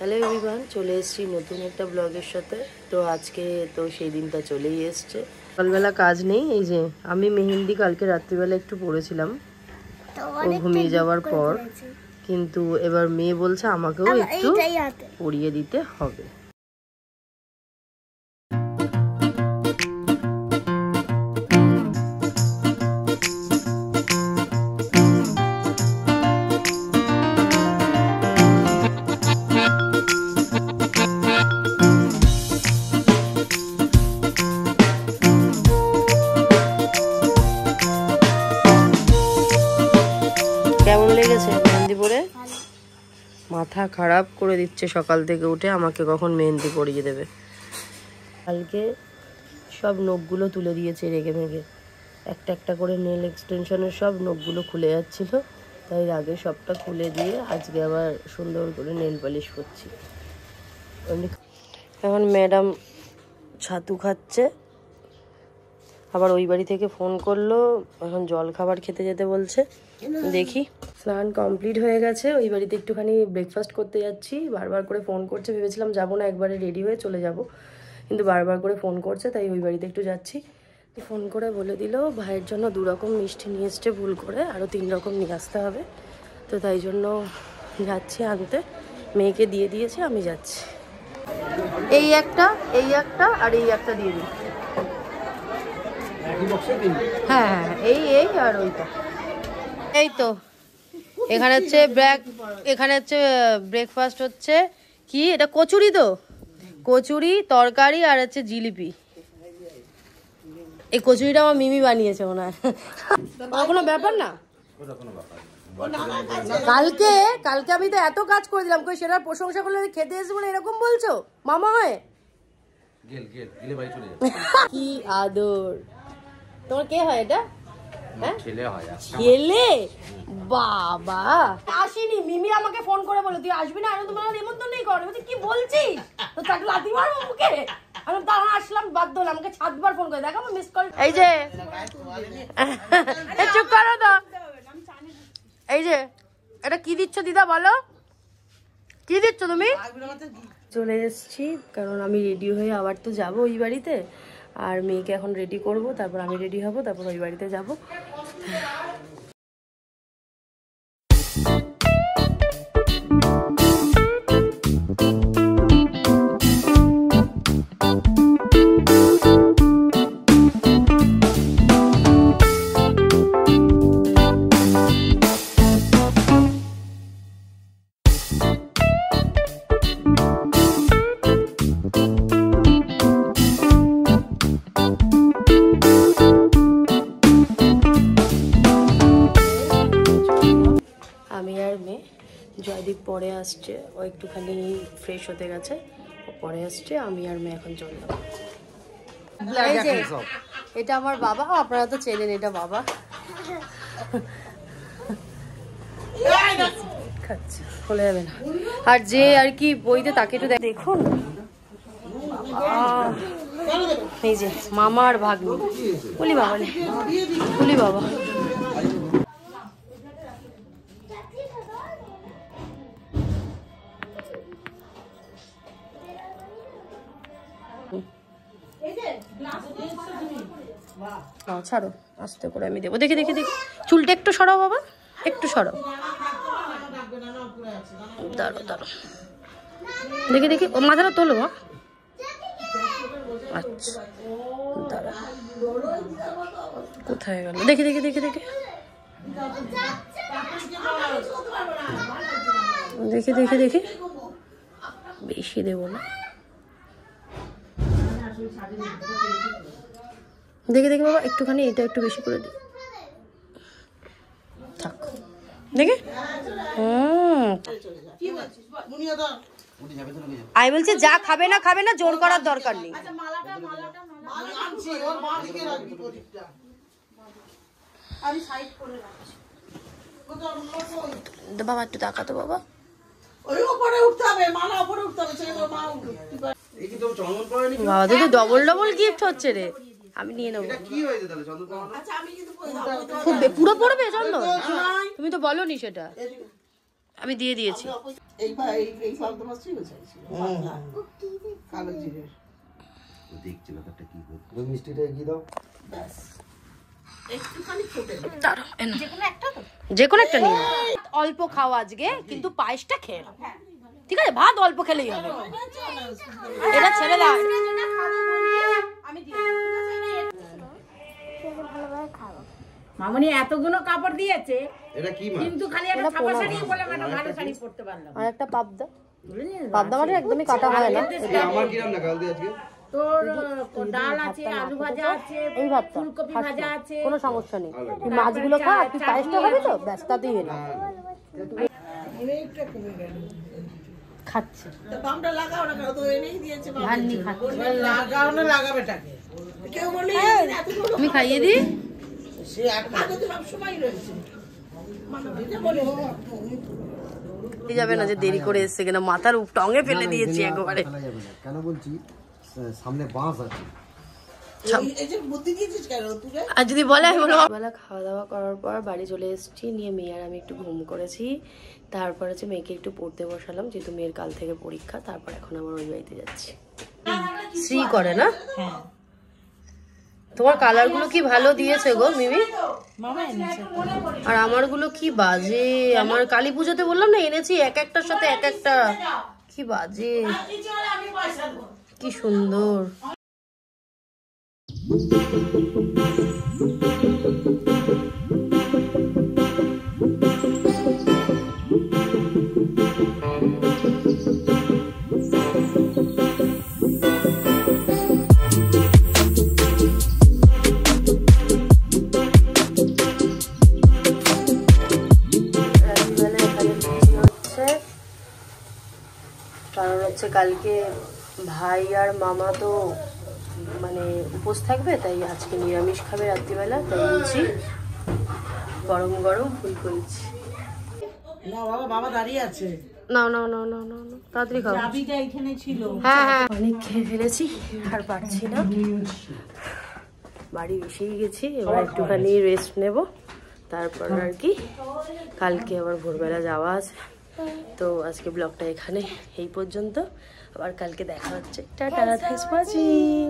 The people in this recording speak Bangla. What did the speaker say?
হ্যালো এভরিওয়ান, চলে এসেছি নতুন একটা ব্লগের সাথে। তো আজকে তো সেই দিনটা চলেই এসছে। সকালবেলা কাজ নেই, এই যে আমি মেহেন্দি কালকে রাত্রিবেলা একটু পড়েছিলাম ও ঘুমিয়ে যাওয়ার পর, কিন্তু এবার মেয়ে বলছে আমাকেও একটু পরিয়ে দিতে হবে। কেমন লেগেছে মেহেন্দি পরে? মাথা খারাপ করে দিচ্ছে সকাল থেকে উঠে, আমাকে কখন মেহেন্দি পরিয়ে দেবে। কালকে সব নখগুলো তুলে দিয়েছে রেগে মেগে, একটা একটা করে নেল এক্সটেনশনের সব নখগুলো খুলে যাচ্ছিল, তাই আগে সবটা খুলে দিয়ে আজকে আবার সুন্দর করে নেল পালিশ করছি। এখন ম্যাডাম ছাতু খাচ্ছে, আবার ওই বাড়ি থেকে ফোন করলো, এখন জল খাবার খেতে যেতে বলছে। দেখি। স্নান কমপ্লিট হয়ে গেছে, ওই বাড়িতে একটুখানি ব্রেকফাস্ট করতে যাচ্ছি। বারবার করে ফোন করছে, ভেবেছিলাম যাবো না, একবারে রেডি হয়ে চলে যাব, কিন্তু বারবার করে ফোন করছে, তাই ওই বাড়িতে একটু যাচ্ছি। ফোন করে বলে দিল ভাইয়ের জন্য 2 রকম মিষ্টি নিয়ে এসছে ভুল করে, আরও 3 রকম নিয়ে আসতে হবে। তো তাই জন্য যাচ্ছি আনতে, মেয়েকে দিয়ে দিয়েছে, আমি যাচ্ছি। এই একটা আর এই একটা দিয়ে দিই। হ্যাঁ, এই আর ওইটা। এই তো এখানে হচ্ছে ব্রেকফাস্ট হচ্ছে কি, এটা কচুরি, তো কচুরি তরকারি আর হচ্ছে জিলিপি। এই কচুরিটা আমার মিমি বানিয়েছে মনে হয়, কোনো ব্যাপার না। কালকে আমি তো এত কাজ করে দিলাম, কই সেটার প্রশংসা করলে খেতে এসে বলে এরকম বলছো মামা হয়। কি আদর তোমার, কে হয় এটা? ছেলে? বাবা আসিনি, মিমি আমাকে ফোন করে বলে তুই আসবি না, আমি তোমার নিমন্ত্রণ নেই করে। কি বলছিস? তো তাকে লাথি মারবো মুখে? আমি তারা আসলাম, বাধ্য হলাম, আমাকে 7 বার ফোন করে দেখাবো মিস কল। এই যে চুপ করো তো, এই যে এটা কি দিচ্ছ দিদা, বলো কি দিচ্ছ তুমি? চলে এসেছি, কারণ আমি রেডি হয়ে আবার তো যাবো ওই বাড়িতে, আর মেয়েকে এখন রেডি করব, তারপর আমি রেডি হব, তারপর ওই বাড়িতে যাব। আমি আর মেয়ে, জয়দীপ পরে আসছে, ও একটুখানি ফ্রেশ হতে গেছে, ও পরে আসছে, আমি আর মেয়ে এখন চললাম। এটা আমার বাবা, আপনারা তো চেনেন, এটা বাবা খাচ্ছে, খোলা যাবে না। আর যে আর কি বইতে তাকে একটু দেখুন, এই যে মামা আর ভাগ্নি, বলি বাবা বলি বাবা। ছাড়ো, আস্তে করে আমি দেবো। দেখি চুলটা একটু সরাও বাবা, একটু সরাও, দাঁড়ো দেখি ও মাথাটা তোলো। আচ্ছা দাঁড়া, কোথায় গেল? দেখি বেশি দেবো না, দেখি বাবা, একটুখানি এটা একটু বেশি করে দিই, থাক দেখি। আমি বলছি যা খাবে না জোর করার দরকার নেই। বাবা একটু তাকাতো বাবা, বাবা তো ডবল গিফট হচ্ছে রে, আমি নিয়ে নেবো। পুরো পড়বে চন্দন? তুমি তো বলোনি সেটা, আমি দিয়ে দিয়েছি। এই পাবদা মাছই চাইছিল কালো জিরে দেখছি ব্যাপারটা কি করতে। তুমি মিষ্টিটা এগিয়ে দাও। ব্যাস একটুখানি ফুটে যে কোনো একটা নিয়ে অল্প খাও আজকে, কিন্তু পায়েসটা খেয়ে নাও, ঠিক আছে? ভাত অল্প খেলেই হবে, এটা ছেড়ে দাও। মামনি এতগুলো কাপড় দিয়েছে, এটা কি মাছ? কিন্তু খালি একটা ছাপা শাড়ি বলে একটা ভালো শাড়ি পরতে পারলাম। আর একটা পাবদা, পাবদা মানে একদমই কাটা হয় না। এটা আমার কি রান্না কাল দিয়ে আজকে? তোর ডাল আছে, আলু ভাজা আছে, এই ভাতটা ফুলকপি ভাজা আছে, কোনো সমস্যা নেই। তুই মাছগুলো খা, তুই পায়েসটা খাবি তো, ব্যাস তাতেই হলো। এইটা কমে গেল খাচ্ছে তো বামটা লাগাও না তো এনেই দিয়েছে ভান্নি খাচ্ছে। লাগাও না লাগাবেটাকে কেউ বলে এতগুলো তুমি খাইয়ে দি। সে আগে তো সব সময় রয়েছে মানে দিতে বলে যাবে না যে দেরি করে এসছে কিনা, মাথার টঙে ফেলে দিয়েছি একেবারে। ফেলা যাবে না। কেন বলছি, সামনে বাঁশ আছে। এই যে বুদ্ধি দিয়েছিস কেন তুই? আর যদি বলে আমি বলবো। বেলা খাওয়া দাওয়া করার পর বাড়ি চলে এসেছি, নিয়ে মেয়ে আর আমি একটু ঘুম করেছি। তারপর হচ্ছে মেয়েকে একটু পড়তে বসালাম, যেহেতু মেয়ের কাল থেকে পরীক্ষা। তারপর এখন আমার ওই বাড়িতে যাচ্ছি। শ্রী করে না? হ্যাঁ, তোমার কালার গুলো কি ভালো দিয়েছে গো মিমি। মামা এনেছে। আর আমার গুলো কি বাজে। আমার কালী পুজোতে বললাম না এনেছি এক একটার সাথে এক একটা, কি বাজে, কি সুন্দর। কারণ হচ্ছে কালকে ভাই আর মামা তো মানে উপোস থাকবে, তাই আজকে নিরামিষ খাবে রাত্রিবেলা। তাই বলছি গরম গরম ফুল করেছি। না বাবা, বাবা দাঁড়িয়ে আছে। নাও নাও নাও নাও নাও নাও, তাড়াতাড়ি খাও। চাবিটা এখানে ছিল। হ্যাঁ হ্যাঁ, অনেক খেয়ে ফেলেছি, আর পারছি না। বাড়ি এসেই গেছি, এবার একটুখানি রেস্ট নেব, তারপর আর কি কালকে আবার ভোরবেলা যাওয়া আছে। তো আজকে ব্লগটা এখানে এই পর্যন্ত, আবার কালকে দেখা হচ্ছে। Tata, thanks for watching.